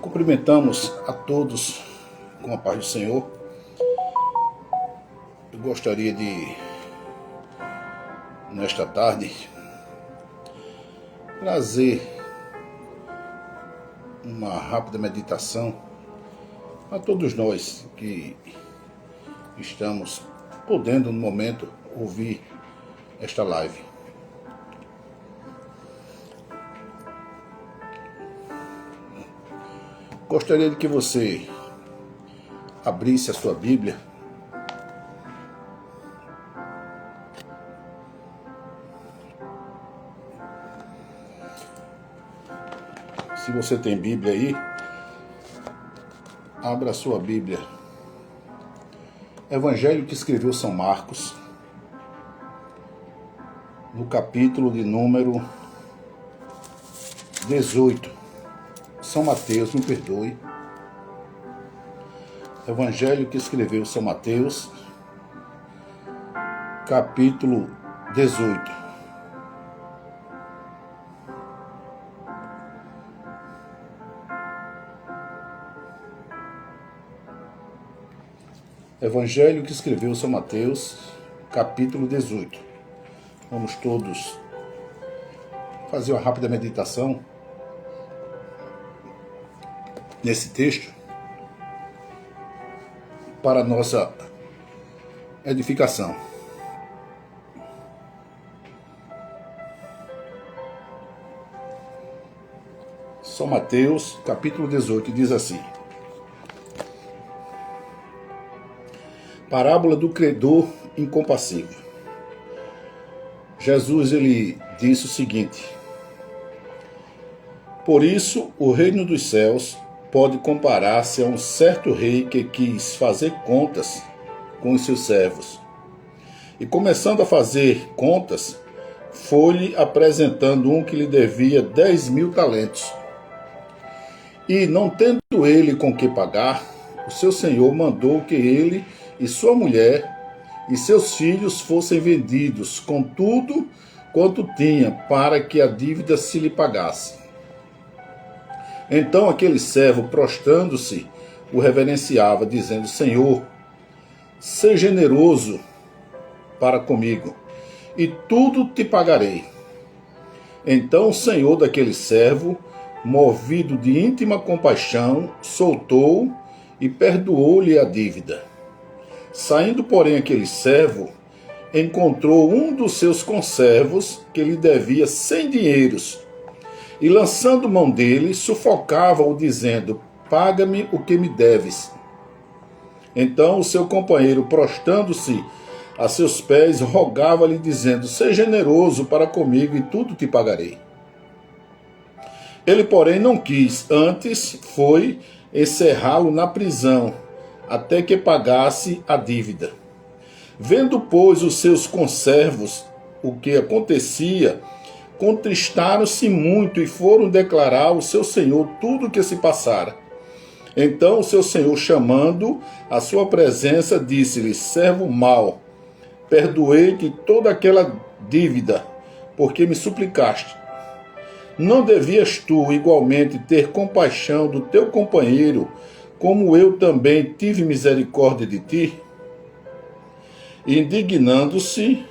Cumprimentamos a todos com a paz do Senhor. Eu gostaria de, nesta tarde, trazer uma rápida meditação a todos nós que estamos podendo, no momento, ouvir esta live. Gostaria de que você abrisse a sua Bíblia se você tem Bíblia aí, abra a sua Bíblia. Evangelho que escreveu São Marcos, no capítulo de número 18. São Mateus, me perdoe. Evangelho que escreveu São Mateus, capítulo 18. Evangelho que escreveu São Mateus, capítulo 18. Vamos todos fazer uma rápida meditação nesse texto para nossa edificação. São Mateus, capítulo 18, diz assim: Parábola do credor incompassível. Jesus, ele disse o seguinte: Por isso, o reino dos céus pode comparar-se a um certo rei que quis fazer contas com os seus servos. E começando a fazer contas, foi-lhe apresentando um que lhe devia 10.000 talentos. E, não tendo ele com que pagar, o seu senhor mandou que ele e sua mulher e seus filhos fossem vendidos com tudo quanto tinha, para que a dívida se lhe pagasse. Então aquele servo, prostrando-se, o reverenciava, dizendo: Senhor, seja generoso para comigo, e tudo te pagarei. Então o senhor daquele servo, movido de íntima compaixão, soltou e perdoou-lhe a dívida. Saindo, porém, aquele servo, encontrou um dos seus conservos que lhe devia 100 dinheiros, e lançando mão dele, sufocava-o, dizendo: Paga-me o que me deves. Então o seu companheiro, prostrando-se a seus pés, rogava-lhe, dizendo: Seja generoso para comigo, e tudo te pagarei. Ele, porém, não quis, antes foi encerrá-lo na prisão, até que pagasse a dívida. Vendo, pois, os seus conservos o que acontecia, contristaram-se muito e foram declarar ao seu senhor tudo o que se passara. Então o seu senhor, chamando à sua presença, disse-lhe: Servo mau, perdoei-te toda aquela dívida, porque me suplicaste. Não devias tu igualmente ter compaixão do teu companheiro, como eu também tive misericórdia de ti? Indignando-se,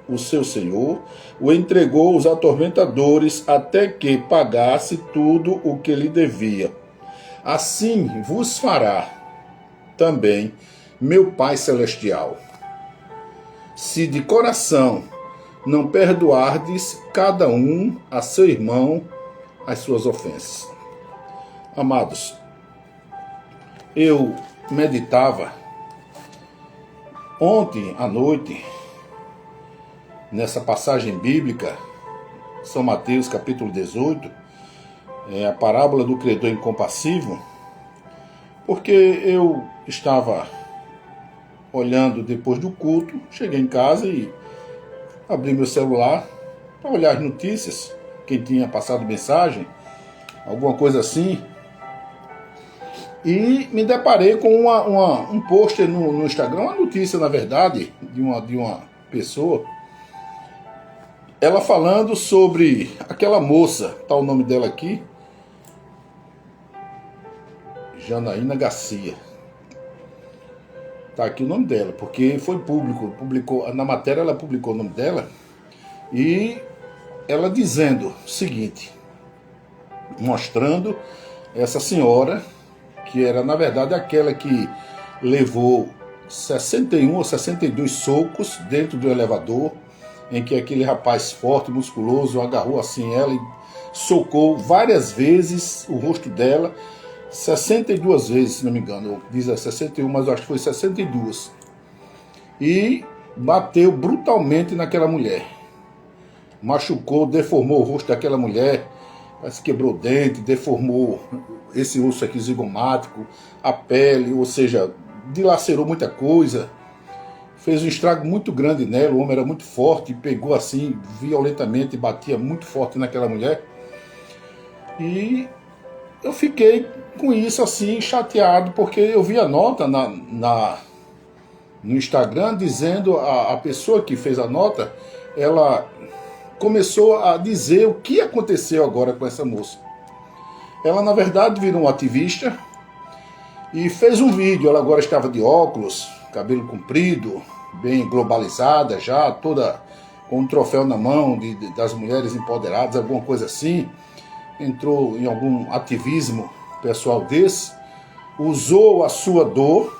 o seu senhor o entregou aos atormentadores até que pagasse tudo o que lhe devia. Assim vos fará também meu Pai Celestial, se de coração não perdoardes cada um a seu irmão as suas ofensas. Amados, eu meditava ontem à noite nessa passagem bíblica, São Mateus capítulo 18, a parábola do credor incompassível, porque eu estava olhando depois do culto, cheguei em casa e abri meu celular para olhar as notícias, quem tinha passado mensagem, alguma coisa assim, e me deparei com um pôster no Instagram, uma notícia, na verdade, de uma pessoa, ela falando sobre aquela moça, tá o nome dela aqui, Janaína Garcia. Tá aqui o nome dela, porque foi público, publicou, na matéria ela publicou o nome dela, e ela dizendo o seguinte, mostrando essa senhora, que era na verdade aquela que levou 61 ou 62 socos dentro do elevador, em que aquele rapaz forte, musculoso, agarrou assim ela e socou várias vezes o rosto dela, 62 vezes, se não me engano, diz 61, mas eu acho que foi 62. E bateu brutalmente naquela mulher. Machucou, deformou o rosto daquela mulher, quebrou o dente, deformou esse osso aqui zigomático, a pele, ou seja, dilacerou muita coisa, fez um estrago muito grande nela. O homem era muito forte, pegou assim violentamente, batia muito forte naquela mulher. E eu fiquei com isso assim, chateado, porque eu vi a nota no Instagram dizendo, a pessoa que fez a nota, ela começou a dizer o que aconteceu agora com essa moça. Ela na verdade virou uma ativista e fez um vídeo. Ela agora estava de óculos, cabelo comprido, bem globalizada já, toda com um troféu na mão das mulheres empoderadas, alguma coisa assim. Entrou em algum ativismo pessoal desse, usou a sua dor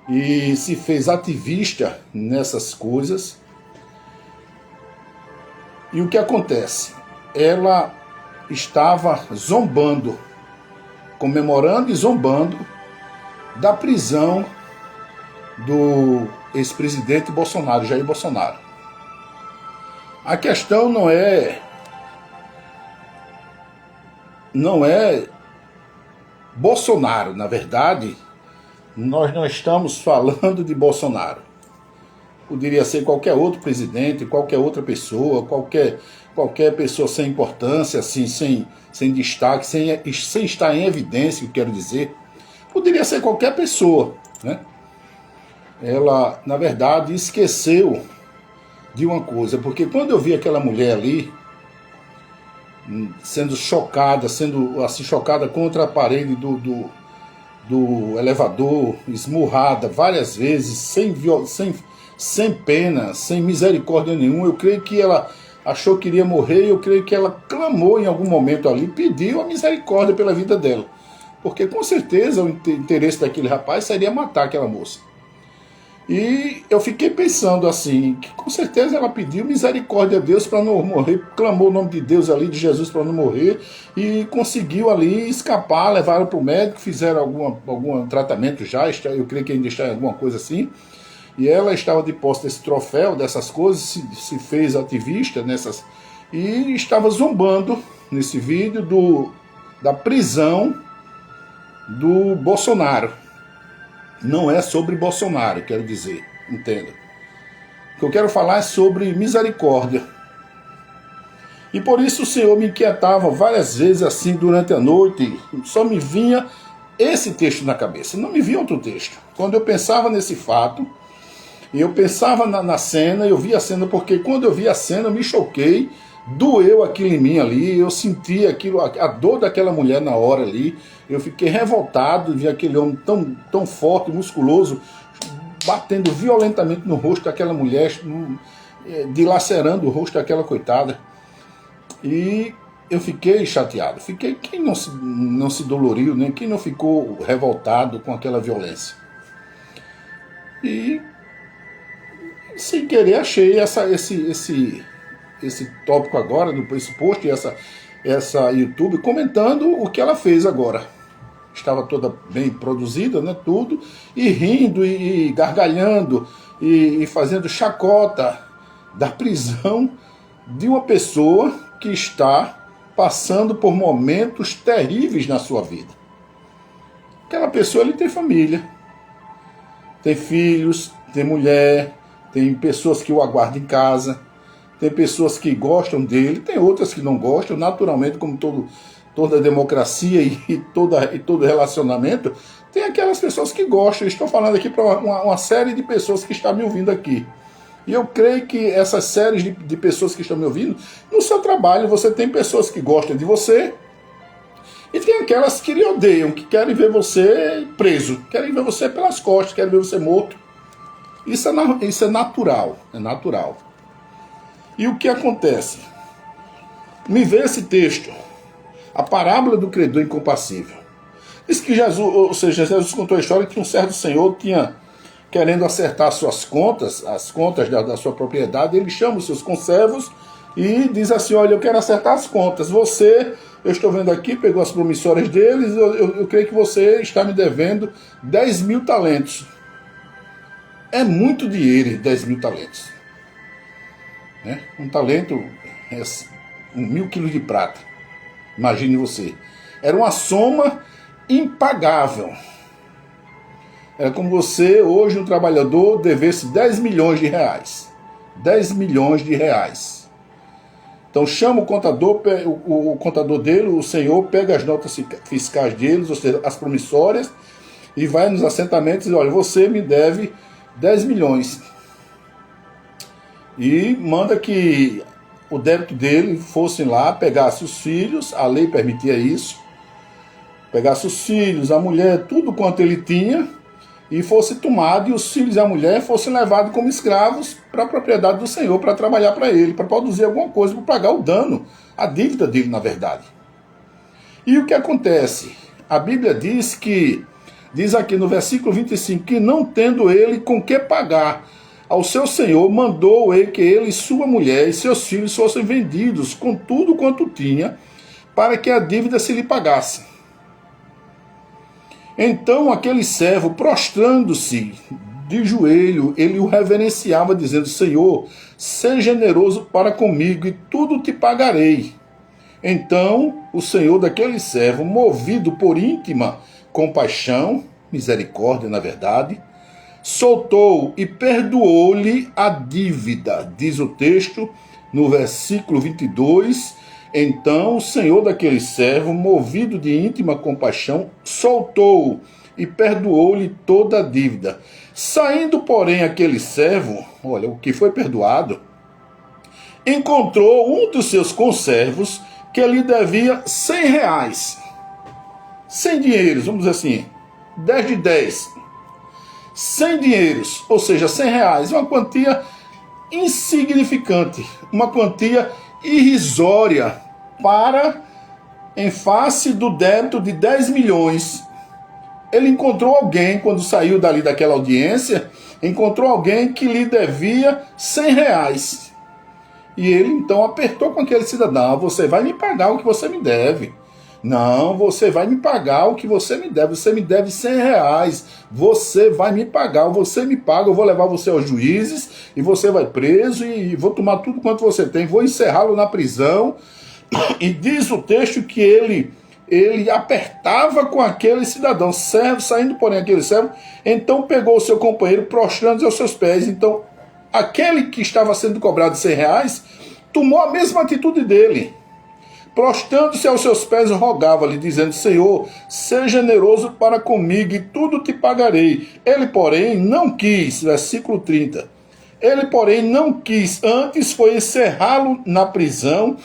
e se fez ativista nessas coisas. E o que acontece? Ela estava zombando, comemorando e zombando da prisão do ex-presidente Bolsonaro, Jair Bolsonaro. A questão não é Bolsonaro, na verdade, nós não estamos falando de Bolsonaro. Poderia ser qualquer outro presidente, qualquer outra pessoa, qualquer pessoa sem importância, assim, sem destaque, sem estar em evidência, eu quero dizer. Poderia ser qualquer pessoa, né? Ela, na verdade, esqueceu de uma coisa, porque quando eu vi aquela mulher ali, sendo chocada contra a parede do elevador, esmurrada várias vezes, sem pena, sem misericórdia nenhuma, eu creio que ela achou que iria morrer, e eu creio que ela clamou em algum momento ali, pediu a misericórdia pela vida dela, porque com certeza o interesse daquele rapaz seria matar aquela moça. E eu fiquei pensando assim, que com certeza ela pediu misericórdia a Deus para não morrer, clamou o nome de Deus ali, de Jesus, para não morrer, e conseguiu ali escapar, levaram para o médico, fizeram algum tratamento já, eu creio que ainda está em alguma coisa assim, e ela estava de posse desse troféu, dessas coisas, se fez ativista nessas, e estava zombando nesse vídeo da prisão do Bolsonaro. Não é sobre Bolsonaro, quero dizer, entenda. O que eu quero falar é sobre misericórdia. E por isso o Senhor me inquietava várias vezes assim durante a noite, só me vinha esse texto na cabeça, não me vinha outro texto. Quando eu pensava nesse fato, eu pensava na cena, eu via a cena, porque quando eu vi a cena eu me choquei, doeu aquilo em mim ali, eu senti aquilo, a dor daquela mulher na hora ali, eu fiquei revoltado de ver aquele homem tão forte, musculoso, batendo violentamente no rosto daquela mulher, dilacerando o rosto daquela coitada. E eu fiquei chateado, quem não se doloriu, né? Quem não ficou revoltado com aquela violência? E sem querer achei esse tópico agora, esse post, essa YouTube, comentando o que ela fez agora. Estava toda bem produzida, né, tudo, e rindo, e gargalhando, e fazendo chacota da prisão de uma pessoa que está passando por momentos terríveis na sua vida. Aquela pessoa, ele tem família, tem filhos, tem mulher, tem pessoas que o aguardam em casa, tem pessoas que gostam dele, tem outras que não gostam, naturalmente, como toda democracia e todo relacionamento, tem aquelas pessoas que gostam. Estou falando aqui para uma série de pessoas que estão me ouvindo aqui. E eu creio que essas séries de pessoas que estão me ouvindo, no seu trabalho você tem pessoas que gostam de você E tem aquelas que lhe odeiam, que querem ver você preso, querem ver você pelas costas, querem ver você morto. Isso é natural, é natural. E o que acontece? Me vê esse texto, a parábola do credor incompassível. Diz que Jesus contou a história que um certo senhor tinha, querendo acertar suas contas, as contas da sua propriedade, ele chama os seus conservos e diz assim: olha, eu quero acertar as contas. Você, eu estou vendo aqui, pegou as promissórias deles, eu creio que você está me devendo 10 mil talentos. É muito dinheiro, 10 mil talentos. Um talento é 1.000 quilos de prata. Imagine você. Era uma soma impagável. Era como você, hoje, um trabalhador, devesse 10 milhões de reais. 10 milhões de reais. Então chama o contador, o contador dele, o senhor, pega as notas fiscais deles, ou seja, as promissórias, e vai nos assentamentos e diz: olha, você me deve 10 milhões. E manda que o débito dele fossem lá, pegasse os filhos, a lei permitia isso, pegasse os filhos, a mulher, tudo quanto ele tinha, e fosse tomado, e os filhos e a mulher fossem levados como escravos para a propriedade do Senhor, para trabalhar para ele, para produzir alguma coisa, para pagar o dano, a dívida dele, na verdade. E o que acontece? A Bíblia diz aqui no versículo 25, que não tendo ele com que pagar ao seu senhor, mandou ele que ele, sua mulher e seus filhos fossem vendidos com tudo quanto tinha, para que a dívida se lhe pagasse. Então aquele servo, prostrando-se de joelho, ele o reverenciava, dizendo: Senhor, seja generoso para comigo, e tudo te pagarei. Então o senhor daquele servo, movido por íntima compaixão, misericórdia na verdade, soltou e perdoou-lhe a dívida, diz o texto no versículo 22. Então o senhor daquele servo, movido de íntima compaixão, soltou e perdoou-lhe toda a dívida. Saindo, porém, aquele servo, olha, o que foi perdoado, encontrou um dos seus conservos que lhe devia 100 reais. 100 dinheiros, vamos dizer assim, 10 de 10. 100 dinheiros, ou seja, 100 reais, uma quantia insignificante, uma quantia irrisória em face do débito de 10 milhões. Ele encontrou alguém, quando saiu dali daquela audiência, encontrou alguém que lhe devia 100 reais. E ele então apertou com aquele cidadão: você vai me pagar o que você me deve. Não, você vai me pagar o que você me deve. Você me deve 100 reais. Você vai me pagar. Você me paga. Eu vou levar você aos juízes e você vai preso e vou tomar tudo quanto você tem. Vou encerrá-lo na prisão. E diz o texto que ele apertava com aquele cidadão, servo, saindo porém aquele servo, então pegou o seu companheiro, prostrando-se aos seus pés. Então aquele que estava sendo cobrado 100 reais tomou a mesma atitude dele. Prostrando-se aos seus pés, rogava-lhe, dizendo: Senhor, seja generoso para comigo, e tudo te pagarei. Ele, porém, não quis, versículo 30, ele, porém, não quis, antes foi encerrá-lo na prisão,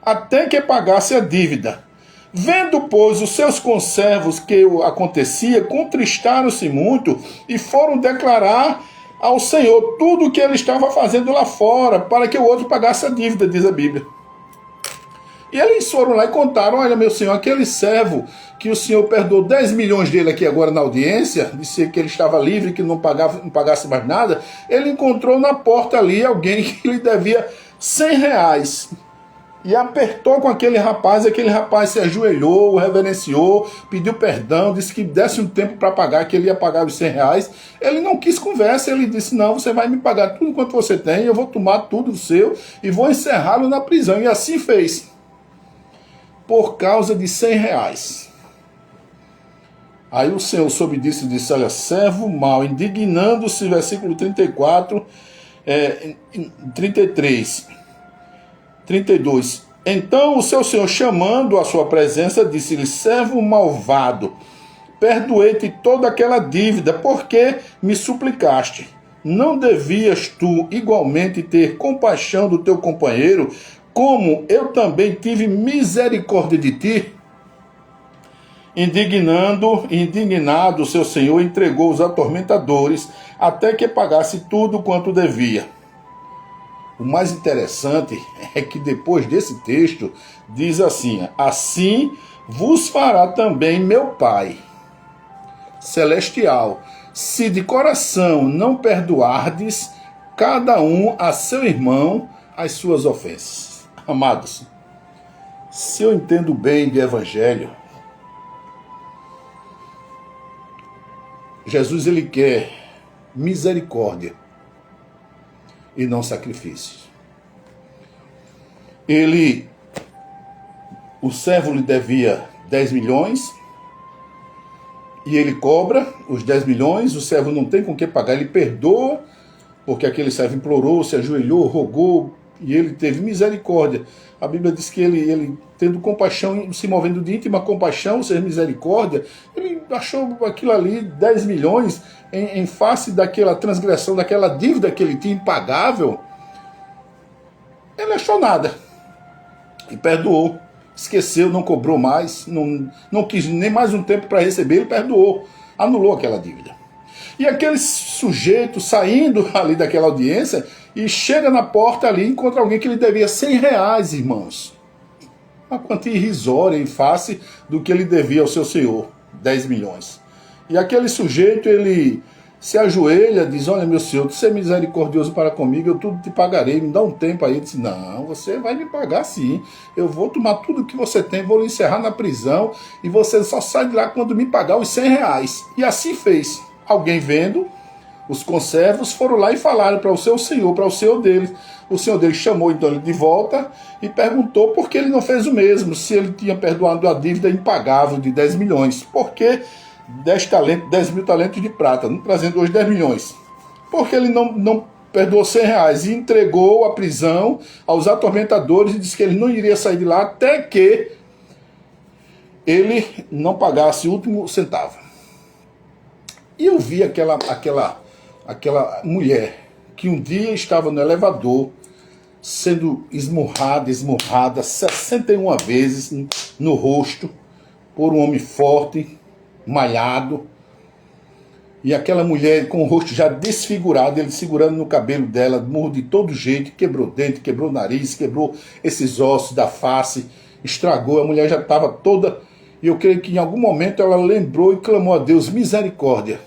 até que pagasse a dívida. Vendo, pois, os seus conservos que acontecia, contristaram-se muito, e foram declarar ao Senhor tudo o que ele estava fazendo lá fora, para que o outro pagasse a dívida, diz a Bíblia. E eles foram lá e contaram: olha, meu senhor, aquele servo que o senhor perdoou 10 milhões dele aqui agora na audiência, disse que ele estava livre, que não pagasse mais nada, ele encontrou na porta ali alguém que lhe devia 100 reais. E apertou com aquele rapaz se ajoelhou, reverenciou, pediu perdão, disse que desse um tempo para pagar, que ele ia pagar os 100 reais. Ele não quis conversa, ele disse: não, você vai me pagar tudo quanto você tem, eu vou tomar tudo seu e vou encerrá-lo na prisão. E assim fez. Por causa de 100 reais. Aí o Senhor soube disso e disse: olha, servo mau, indignando-se, versículo 34, 33, 32. Então o seu Senhor, chamando à sua presença, disse-lhe: servo malvado, perdoei-te toda aquela dívida, porque me suplicaste. Não devias tu igualmente ter compaixão do teu companheiro, como eu também tive misericórdia de ti? Indignado, seu senhor entregou os atormentadores até que pagasse tudo quanto devia. O mais interessante é que depois desse texto diz assim: assim vos fará também meu Pai celestial, se de coração não perdoardes cada um a seu irmão as suas ofensas. Amados, se eu entendo bem de evangelho, Jesus ele quer misericórdia e não sacrifício. O servo lhe devia 10 milhões e ele cobra os 10 milhões, o servo não tem com que pagar, ele perdoa, porque aquele servo implorou, se ajoelhou, rogou, e ele teve misericórdia. A Bíblia diz que ele tendo compaixão, se movendo de íntima compaixão, ser misericórdia, ele achou aquilo ali, 10 milhões, em face daquela transgressão, daquela dívida que ele tinha impagável, ele achou nada. E perdoou. Esqueceu, não cobrou mais, não quis nem mais um tempo para receber, ele perdoou, anulou aquela dívida. E aquele sujeito saindo ali daquela audiência e chega na porta ali e encontra alguém que lhe devia 100 reais, irmãos. Uma quantia irrisória em face do que ele devia ao seu senhor, 10 milhões. E aquele sujeito, ele se ajoelha, diz: olha, meu senhor, tu é misericordioso para comigo, eu tudo te pagarei, me dá um tempo aí. Ele diz: não, você vai me pagar sim, eu vou tomar tudo que você tem, vou lhe encerrar na prisão e você só sai de lá quando me pagar os 100 reais. E assim fez. Alguém vendo, os conservos foram lá e falaram para o seu senhor, para o senhor dele. O senhor dele chamou então ele de volta e perguntou por que ele não fez o mesmo, se ele tinha perdoado a dívida impagável de 10 milhões. Por que 10 mil talentos de prata, trazendo hoje 10 milhões? Porque ele não perdoou 100 reais e entregou a prisão aos atormentadores e disse que ele não iria sair de lá até que ele não pagasse o último centavo. E eu vi aquela mulher que um dia estava no elevador sendo esmurrada 61 vezes no rosto por um homem forte, malhado. E aquela mulher com o rosto já desfigurado, ele segurando no cabelo dela, murro de todo jeito, quebrou dente, quebrou nariz, quebrou esses ossos da face, estragou, a mulher já estava toda... E eu creio que em algum momento ela lembrou e clamou a Deus: misericórdia.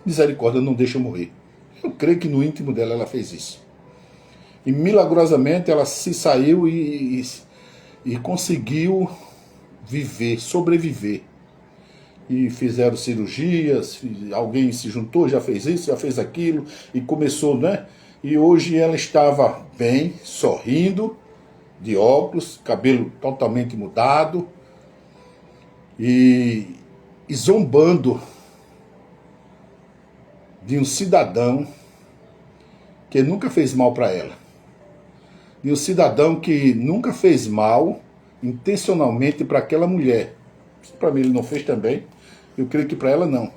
Misericórdia, não deixa eu morrer. Eu creio que no íntimo dela ela fez isso. E milagrosamente ela se saiu e conseguiu viver, sobreviver. E fizeram cirurgias, alguém se juntou, já fez isso, já fez aquilo, e começou, né? E hoje ela estava bem, sorrindo, de óculos, cabelo totalmente mudado, e zombando de um cidadão que nunca fez mal para ela. De um cidadão que nunca fez mal intencionalmente para aquela mulher. Para mim ele não fez também, eu creio que para ela não.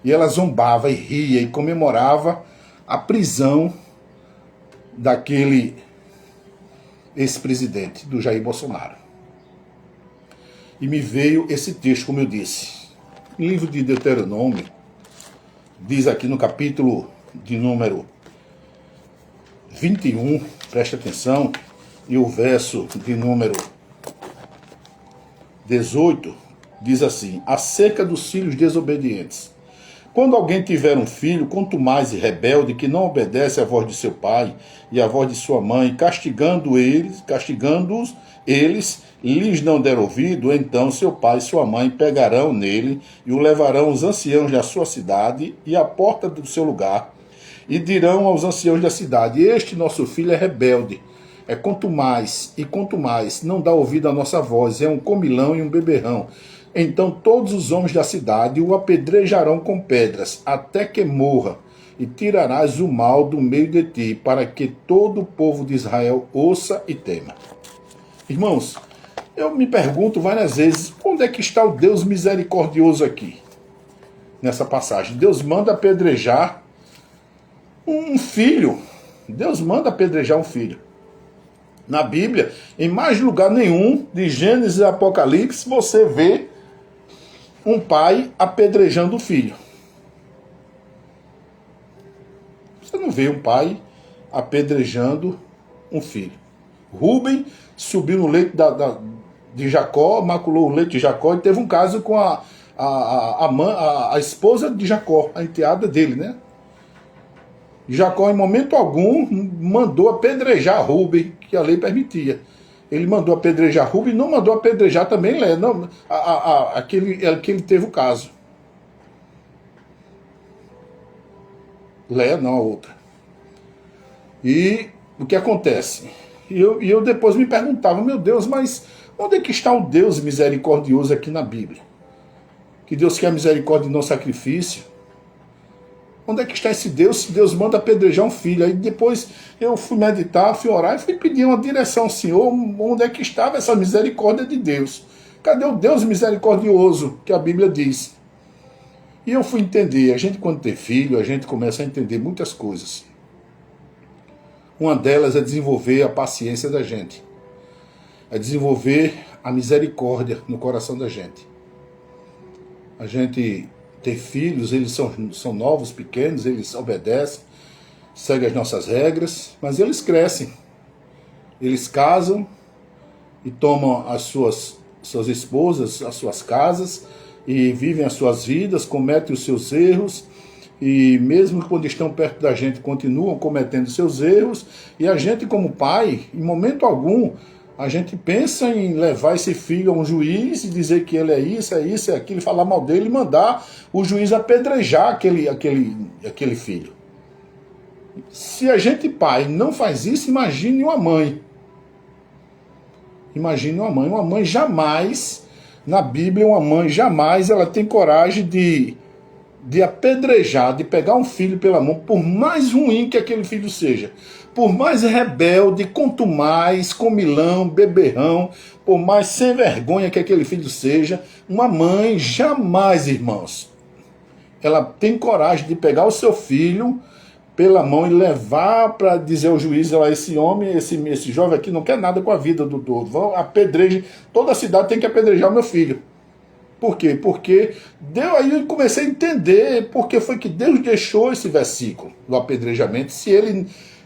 E ela zombava e ria e comemorava a prisão daquele ex-presidente, do Jair Bolsonaro. E me veio esse texto, como eu disse. O livro de Deuteronômio diz aqui no capítulo de número 21, preste atenção, e o verso de número 18, diz assim: acerca dos filhos desobedientes. Quando alguém tiver um filho, quanto mais rebelde, que não obedece à voz de seu pai e à voz de sua mãe, castigando-os, eles lhes não der ouvido, então seu pai e sua mãe pegarão nele e o levarão os anciãos da sua cidade e à porta do seu lugar, e dirão aos anciãos da cidade: este nosso filho é rebelde, quanto mais não dá ouvido à nossa voz, é um comilão e um beberrão. Então todos os homens da cidade o apedrejarão com pedras, até que morra, e tirarás o mal do meio de ti, para que todo o povo de Israel ouça e tema. Irmãos, eu me pergunto várias vezes, onde é que está o Deus misericordioso aqui? Nessa passagem, Deus manda apedrejar um filho. Deus manda apedrejar um filho. Na Bíblia, em mais lugar nenhum, de Gênesis e Apocalipse, você vê um pai apedrejando o filho. Você não vê um pai apedrejando um filho. Rúben subiu no leito de Jacó, maculou o leito de Jacó e teve um caso com a esposa de Jacó, a enteada dele, né? Jacó, em momento algum, mandou apedrejar Rúben, que a lei permitia. Ele mandou apedrejar Rúben e não mandou apedrejar também Lé, não, aquele teve o caso. Lé, não a outra. E o que acontece? E eu depois me perguntava, meu Deus, mas onde é que está o Deus misericordioso aqui na Bíblia? Que Deus quer misericórdia e não sacrifício. Onde é que está esse Deus? Se Deus manda apedrejar um filho. Aí depois eu fui meditar, fui orar e fui pedir uma direção ao Senhor. Onde é que estava essa misericórdia de Deus? Cadê o Deus misericordioso que a Bíblia diz? E eu fui entender. A gente, quando tem filho, a gente começa a entender muitas coisas. Uma delas é desenvolver a paciência da gente. É desenvolver a misericórdia no coração da gente. A gente tem filhos, eles são novos, pequenos, eles obedecem, seguem as nossas regras, mas eles crescem. Eles casam e tomam as suas esposas, as suas casas, e vivem as suas vidas, cometem os seus erros, e mesmo quando estão perto da gente, continuam cometendo seus erros, e a gente, como pai, em momento algum, a gente pensa em levar esse filho a um juiz e dizer que ele é isso, é aquilo, falar mal dele e mandar o juiz apedrejar aquele filho. Se a gente, pai, não faz isso, imagine uma mãe. Imagine uma mãe. Uma mãe jamais, na Bíblia, uma mãe jamais ela tem coragem de apedrejar, de pegar um filho pela mão, por mais ruim que aquele filho seja. Por mais rebelde, contumaz, comilão, beberrão, por mais sem vergonha que aquele filho seja, uma mãe jamais, irmãos, ela tem coragem de pegar o seu filho pela mão e levar para dizer ao juiz, esse homem, esse jovem aqui não quer nada com a vida do outro, vão apedrejar, toda a cidade tem que apedrejar o meu filho. Por quê? Porque aí eu comecei a entender porque foi que Deus deixou esse versículo do apedrejamento, se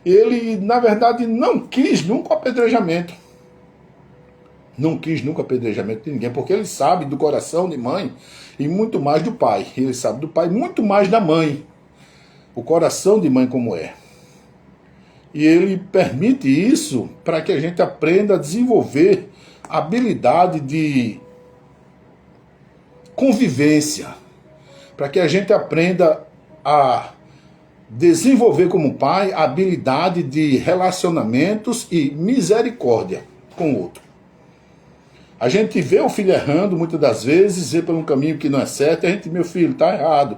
ele, na verdade, não quis nunca o apedrejamento. Não quis nunca o apedrejamento de ninguém, porque ele sabe do coração de mãe e muito mais do pai. Ele sabe do pai muito mais da mãe. O coração de mãe como é. E ele permite isso para que a gente aprenda a desenvolver a habilidade de convivência. Para que a gente aprenda a desenvolver como pai a habilidade de relacionamentos e misericórdia com o outro. A gente vê o filho errando muitas das vezes, vê por um caminho que não é certo, e a gente, meu filho, está errado.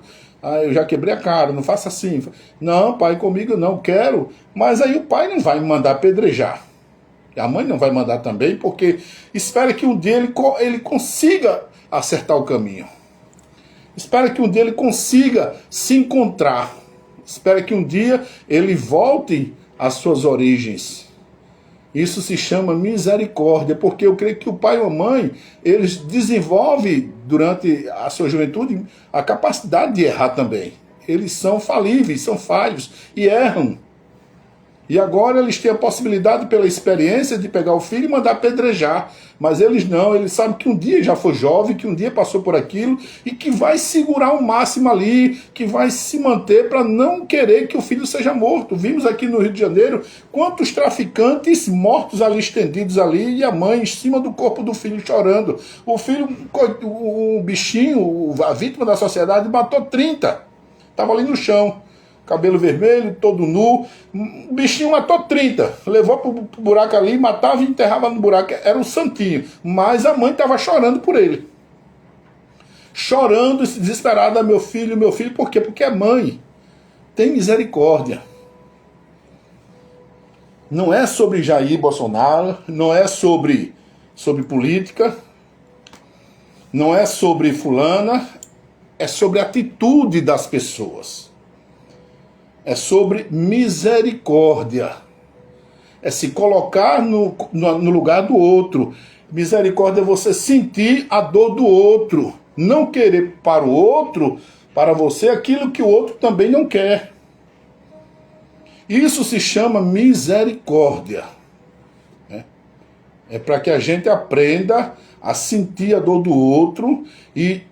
Eu já quebrei a cara, não faça assim. Não, pai, comigo não, quero. Mas aí o pai não vai me mandar apedrejar. A mãe não vai mandar também, porque espera que um dia ele consiga acertar o caminho. Espera que um dia ele consiga se encontrar. Espera que um dia ele volte às suas origens. Isso se chama misericórdia, porque eu creio que o pai ou a mãe, eles desenvolvem durante a sua juventude a capacidade de errar também. Eles são falíveis, são falhos e erram. E agora eles têm a possibilidade, pela experiência, de pegar o filho e mandar apedrejar. Mas eles não, eles sabem que um dia já foi jovem, que um dia passou por aquilo, e que vai segurar o máximo ali, que vai se manter para não querer que o filho seja morto. Vimos aqui no Rio de Janeiro quantos traficantes mortos ali, estendidos ali, e a mãe em cima do corpo do filho chorando. O filho, o bichinho, a vítima da sociedade, matou 30. Estava ali no chão. Cabelo vermelho, todo nu, o bichinho matou 30, levou pro buraco ali, matava e enterrava no buraco, era um santinho, mas a mãe estava chorando por ele, chorando, desesperada, meu filho, por quê? Porque a mãe tem misericórdia. Não é sobre Jair Bolsonaro, não é sobre política, não é sobre fulana, é sobre a atitude das pessoas. É sobre misericórdia. É se colocar no lugar do outro. Misericórdia é você sentir a dor do outro. não querer para o outro, para você, aquilo que o outro também não quer. Isso se chama misericórdia. É para que a gente aprenda a sentir a dor do outro e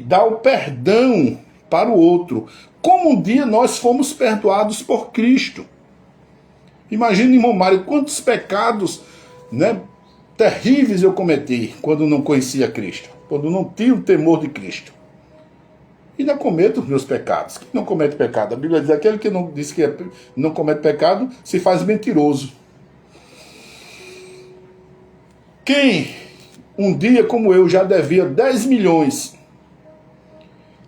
dar o perdão para o outro. Como um dia nós fomos perdoados por Cristo. Imagina, irmão Mário, quantos pecados, né, terríveis eu cometi quando não conhecia Cristo, quando não tinha o temor de Cristo. E não cometo os meus pecados. Quem não comete pecado? A Bíblia diz: aquele que não diz que não comete pecado se faz mentiroso. Quem um dia como eu já devia 10 milhões,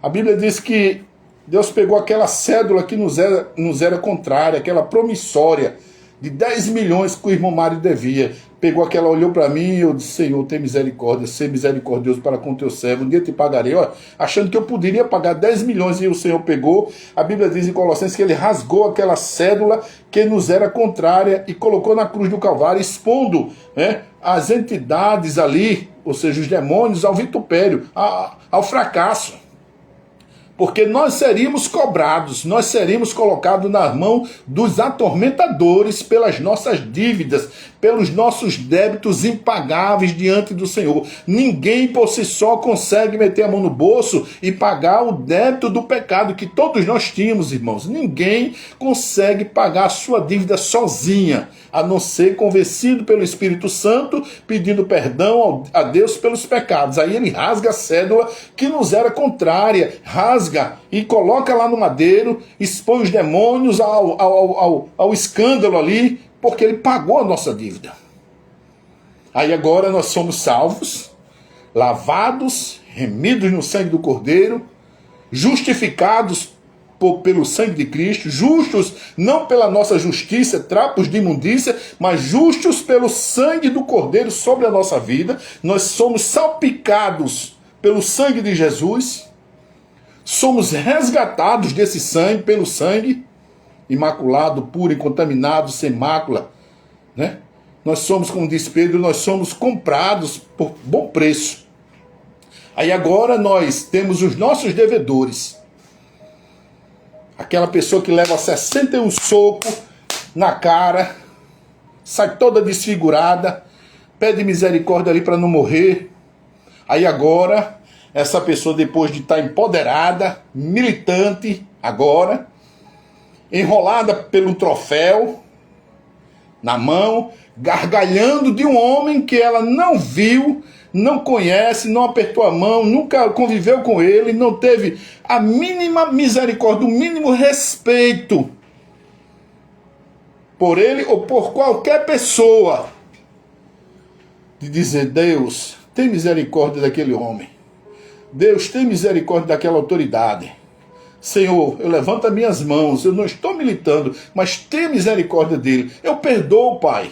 a Bíblia diz que Deus pegou aquela cédula que nos era contrária, aquela promissória de 10 milhões que o irmão Mário devia. Pegou aquela, olhou para mim e eu disse: Senhor, tem misericórdia, ser misericordioso para com teu servo, um dia te pagarei. Ó, achando que eu poderia pagar 10 milhões e o Senhor pegou. A Bíblia diz em Colossenses que ele rasgou aquela cédula que nos era contrária e colocou na cruz do Calvário, expondo, né, as entidades ali, ou seja, os demônios, ao vitupério, ao fracasso. Porque nós seríamos cobrados, nós seríamos colocados na mão dos atormentadores pelas nossas dívidas, pelos nossos débitos impagáveis diante do Senhor. Ninguém por si só consegue meter a mão no bolso e pagar o débito do pecado que todos nós tínhamos, irmãos. Ninguém consegue pagar a sua dívida sozinha, a não ser convencido pelo Espírito Santo, pedindo perdão a Deus pelos pecados. Aí ele rasga a cédula que nos era contrária, rasga e coloca lá no madeiro, expõe os demônios ao escândalo ali, porque ele pagou a nossa dívida. Aí agora nós somos salvos, lavados, remidos no sangue do Cordeiro, justificados pelo sangue de Cristo, justos não pela nossa justiça, trapos de imundícia, mas justos pelo sangue do Cordeiro sobre a nossa vida. Nós somos salpicados pelo sangue de Jesus, somos resgatados desse sangue, pelo sangue, imaculado, puro, incontaminado, sem mácula, né? Nós somos, como diz Pedro, nós somos comprados por bom preço. Aí agora nós temos os nossos devedores. Aquela pessoa que leva 61 socos na cara, sai toda desfigurada, pede misericórdia ali para não morrer. Aí agora, essa pessoa, depois de estar empoderada, militante, agora, enrolada pelo troféu na mão, gargalhando de um homem que ela não viu, não conhece, não apertou a mão, nunca conviveu com ele, não teve a mínima misericórdia, o mínimo respeito por ele ou por qualquer pessoa, de dizer: Deus, tem misericórdia daquele homem. Deus, tem misericórdia daquela autoridade. Senhor, eu levanto as minhas mãos, eu não estou militando, mas tem misericórdia dele. Eu perdoo, Pai.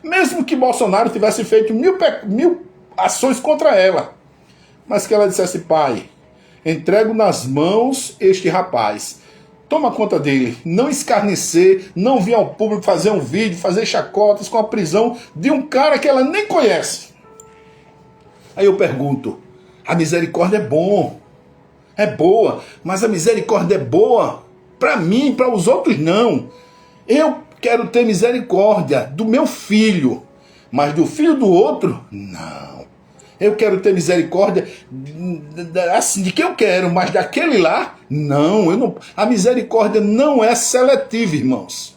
Mesmo que Bolsonaro tivesse feito mil ações contra ela, mas que ela dissesse: Pai, entrego nas mãos este rapaz, toma conta dele, não escarnecer, não vir ao público fazer um vídeo, fazer chacotas com a prisão de um cara que ela nem conhece. Aí eu pergunto: a misericórdia é boa, mas a misericórdia é boa para mim, para os outros não. Eu quero ter misericórdia do meu filho, mas do filho do outro, não. Eu quero ter misericórdia assim, de quem eu quero, mas daquele lá, não. A misericórdia não é seletiva, irmãos.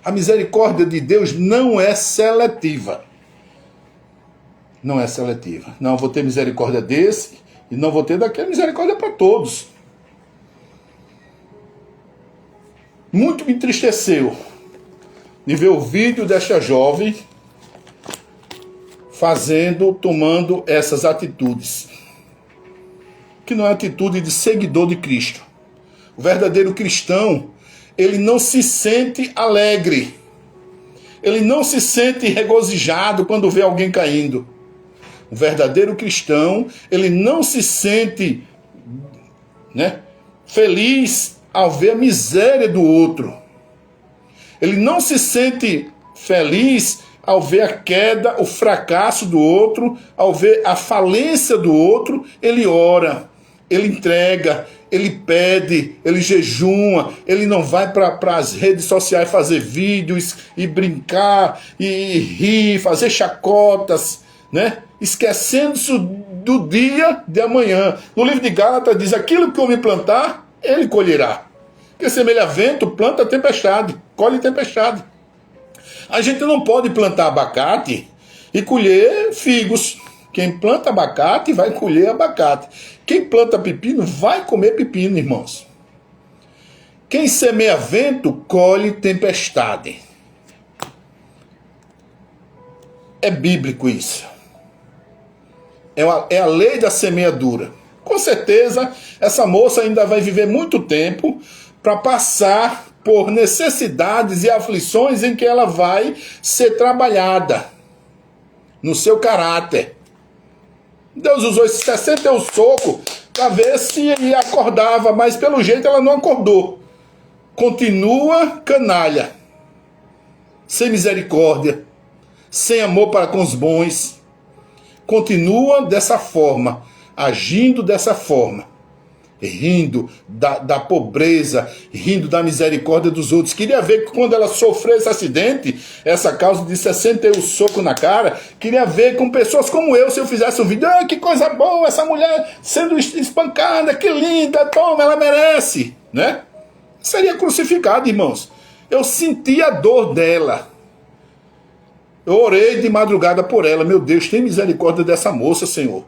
A misericórdia de Deus não é seletiva. Não é seletiva. Não, vou ter misericórdia desse e não vou ter daquele. Misericórdia para todos. Muito me entristeceu de ver o vídeo desta jovem tomando essas atitudes, que não é atitude de seguidor de Cristo. O verdadeiro cristão, ele não se sente alegre, ele não se sente regozijado quando vê alguém caindo. O verdadeiro cristão, ele não se sente, né, feliz ao ver a miséria do outro. Ele não se sente feliz ao ver a queda, o fracasso do outro, ao ver a falência do outro, ele ora, ele entrega, ele pede, ele jejuma, ele não vai para as redes sociais fazer vídeos e brincar e rir, fazer chacotas, né? Esquecendo-se do dia de amanhã. No livro de Gálatas diz, aquilo que o homem plantar, ele colherá. Porque semelha a vento, planta tempestade, colhe tempestade. A gente não pode plantar abacate e colher figos. Quem planta abacate vai colher abacate. Quem planta pepino vai comer pepino, irmãos. Quem semeia vento, colhe tempestade. É bíblico isso. É a lei da semeadura. Com certeza, essa moça ainda vai viver muito tempo para passar por necessidades e aflições em que ela vai ser trabalhada no seu caráter. Deus usou esse 61 soco para ver se acordava, mas pelo jeito ela não acordou. Continua canalha, sem misericórdia, sem amor para com os bons. Continua dessa forma, agindo dessa forma, rindo da pobreza, rindo da misericórdia dos outros. Queria ver que quando ela sofreu esse acidente, essa causa de 61 soco na cara, queria ver com pessoas como eu, se eu fizesse um vídeo, que coisa boa, essa mulher sendo espancada, que linda, toma, ela merece, né? Seria crucificado, irmãos. Eu senti a dor dela. Eu orei de madrugada por ela. Meu Deus, tem misericórdia dessa moça, Senhor.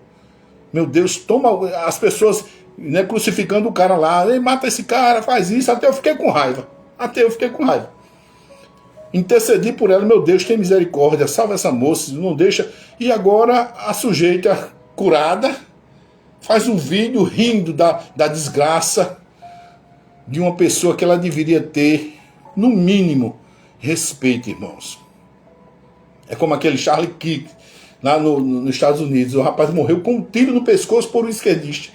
Meu Deus, toma as pessoas, né, crucificando o cara lá. Mata esse cara, faz isso. Até eu fiquei com raiva. Intercedi por ela. Meu Deus, tem misericórdia. Salva essa moça, não deixa. E agora a sujeita curada faz um vídeo rindo da desgraça de uma pessoa que ela deveria ter, no mínimo, respeito, irmãos. É como aquele Charlie Kirk, lá nos Estados Unidos. O rapaz morreu com um tiro no pescoço por um esquerdista.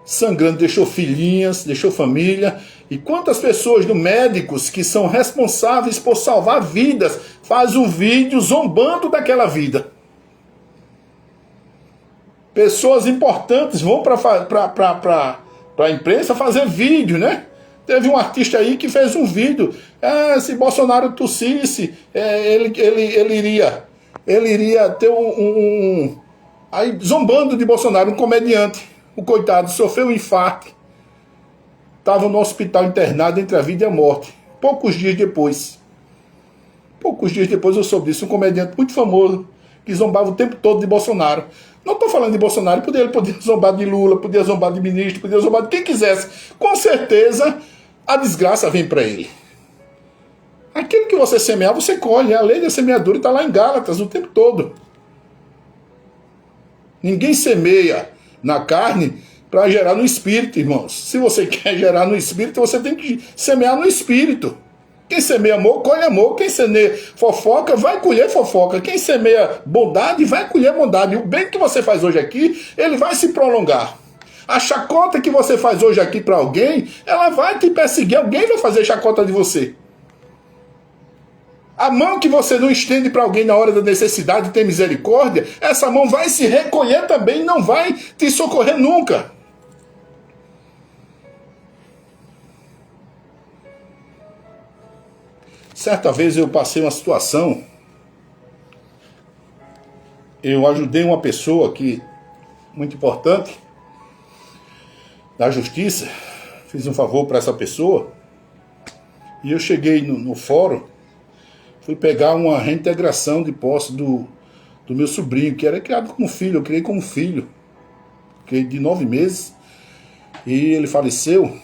Sangrando, deixou filhinhas, deixou família. E quantas pessoas, médicos, que são responsáveis por salvar vidas, faz um vídeo zombando daquela vida. Pessoas importantes vão para a imprensa fazer vídeo, né? Teve um artista aí que fez um vídeo. Se Bolsonaro tossisse, ele iria ter aí zombando de Bolsonaro, um comediante. O coitado sofreu um infarto. Estava no hospital internado entre a vida e a morte. Poucos dias depois eu soube disso. Um comediante muito famoso que zombava o tempo todo de Bolsonaro. Não estou falando de Bolsonaro, ele podia zombar de Lula, podia zombar de ministro, podia zombar de quem quisesse. Com certeza, a desgraça vem para ele. Aquilo que você semear, você colhe. A lei da semeadura está lá em Gálatas o tempo todo. Ninguém semeia na carne para gerar no espírito, irmãos. Se você quer gerar no espírito, você tem que semear no espírito. Quem semeia amor, colhe amor. Quem semeia fofoca, vai colher fofoca. Quem semeia bondade, vai colher bondade. E o bem que você faz hoje aqui, ele vai se prolongar. A chacota que você faz hoje aqui para alguém, ela vai te perseguir. Alguém vai fazer chacota de você. A mão que você não estende para alguém na hora da necessidade, ter misericórdia, essa mão vai se recolher também e não vai te socorrer nunca. Certa vez eu passei uma situação, eu ajudei uma pessoa que, muito importante, da justiça, fiz um favor para essa pessoa, e eu cheguei no fórum, fui pegar uma reintegração de posse do meu sobrinho, que era criado como filho, eu criei como filho, de 9 meses, e ele faleceu.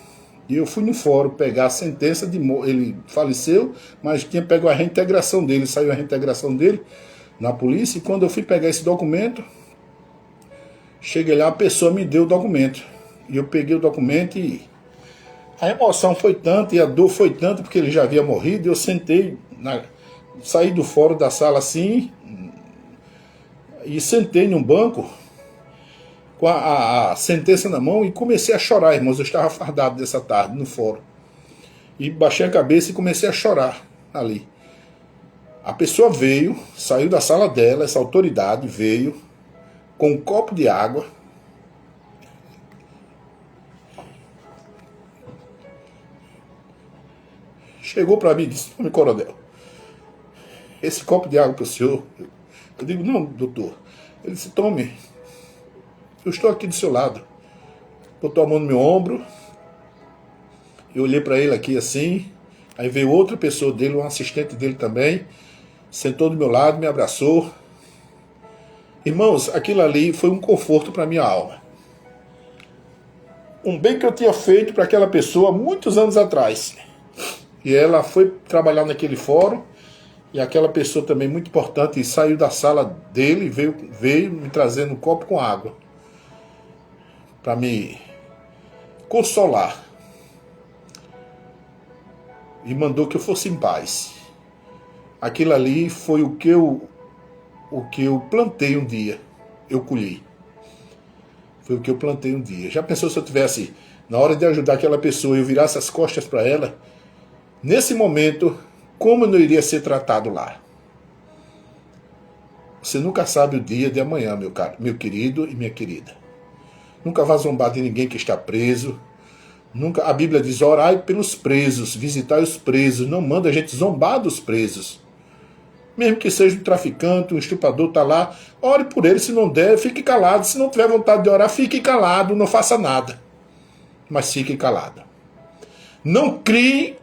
E eu fui no fórum pegar a sentença de morte. Ele faleceu, mas tinha pego a reintegração dele. Saiu a reintegração dele na polícia. E quando eu fui pegar esse documento, cheguei lá, a pessoa me deu o documento. E eu peguei o documento e a emoção foi tanta e a dor foi tanta, porque ele já havia morrido. E eu sentei, saí do fórum da sala assim, e sentei num banco com a sentença na mão e comecei a chorar, irmãos. Eu estava fardado dessa tarde no fórum. E baixei a cabeça e comecei a chorar ali. A pessoa veio, saiu da sala dela, essa autoridade veio com um copo de água. Chegou para mim e disse: "Nome coronel, esse copo de água para o senhor?" Eu digo: "Não, doutor." Ele disse: "Tome, eu estou aqui do seu lado." Botou a mão no meu ombro. Eu olhei para ele aqui assim. Aí veio outra pessoa dele, um assistente dele também, sentou do meu lado, me abraçou. Irmãos, aquilo ali foi um conforto para minha alma. Um bem que eu tinha feito para aquela pessoa muitos anos atrás. E ela foi trabalhar naquele fórum, e aquela pessoa também muito importante saiu da sala dele, veio me trazendo um copo com água para me consolar. E mandou que eu fosse em paz. Aquilo ali foi o que eu plantei um dia, eu colhi. Foi o que eu plantei um dia. Já pensou se eu tivesse, na hora de ajudar aquela pessoa, eu virasse as costas para ela? Nesse momento, como eu não iria ser tratado lá? Você nunca sabe o dia de amanhã, meu querido e minha querida. Nunca vá zombar de ninguém que está preso. Nunca, a Bíblia diz: orai pelos presos, visitai os presos. Não manda a gente zombar dos presos. Mesmo que seja um traficante, um estuprador, está lá, ore por ele. Se não der, fique calado. Se não tiver vontade de orar, fique calado, não faça nada. Mas fique calado. Não crie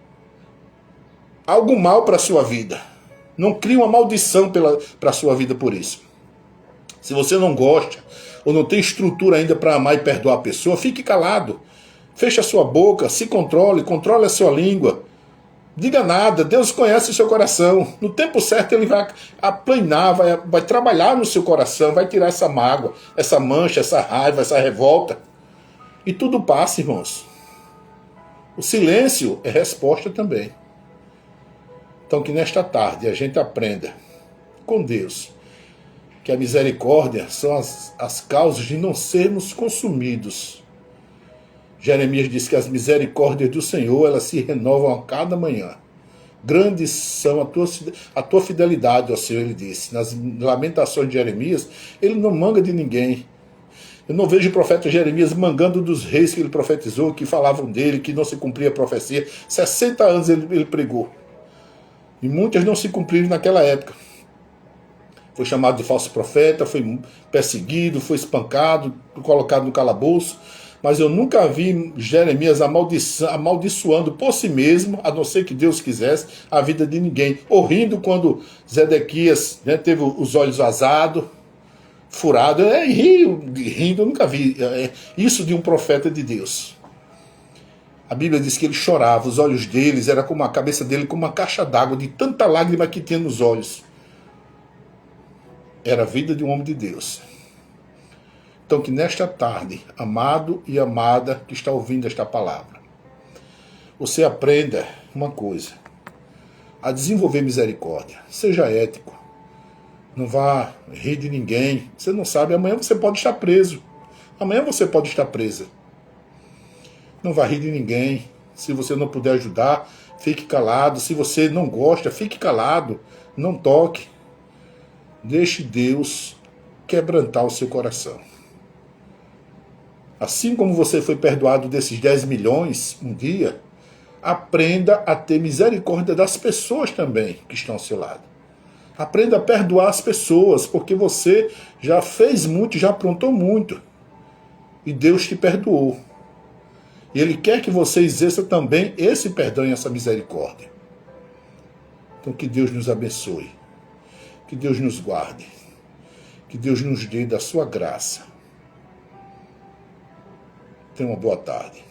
algo mal para a sua vida. Não crie uma maldição para a sua vida por isso. Se você não gosta, ou não tem estrutura ainda para amar e perdoar a pessoa, fique calado. Feche a sua boca, se controle a sua língua. Diga nada, Deus conhece o seu coração. No tempo certo Ele vai aplanar, vai trabalhar no seu coração, vai tirar essa mágoa, essa mancha, essa raiva, essa revolta. E tudo passa, irmãos. O silêncio é resposta também. Então que nesta tarde a gente aprenda com Deus que a misericórdia são as causas de não sermos consumidos. Jeremias diz que as misericórdias do Senhor, elas se renovam a cada manhã. Grandes são a tua fidelidade ao Senhor, ele disse. Nas lamentações de Jeremias, ele não manga de ninguém. Eu não vejo o profeta Jeremias mangando dos reis que ele profetizou, que falavam dele, que não se cumpria a profecia. 60 anos ele pregou. E muitas não se cumpriram naquela época. Foi chamado de falso profeta, foi perseguido, foi espancado, colocado no calabouço. Mas eu nunca vi Jeremias amaldiçoando por si mesmo, a não ser que Deus quisesse, a vida de ninguém. Ou rindo quando Zedequias, teve os olhos vazados, furados. Rindo, eu nunca vi isso de um profeta de Deus. A Bíblia diz que ele chorava, os olhos deles, era como a cabeça dele, como uma caixa d'água, de tanta lágrima que tinha nos olhos. Era a vida de um homem de Deus. Então que nesta tarde, amado e amada que está ouvindo esta palavra, você aprenda uma coisa: a desenvolver misericórdia. Seja ético. Não vá rir de ninguém. Você não sabe, amanhã você pode estar preso. Amanhã você pode estar presa. Não vá rir de ninguém. Se você não puder ajudar, fique calado. Se você não gosta, fique calado. Não toque. Deixe Deus quebrantar o seu coração. Assim como você foi perdoado desses 10 milhões um dia, aprenda a ter misericórdia das pessoas também que estão ao seu lado. Aprenda a perdoar as pessoas, porque você já fez muito, já aprontou muito. E Deus te perdoou. E Ele quer que você exerça também esse perdão e essa misericórdia. Então que Deus nos abençoe. Que Deus nos guarde. Que Deus nos dê da sua graça. Tenha uma boa tarde.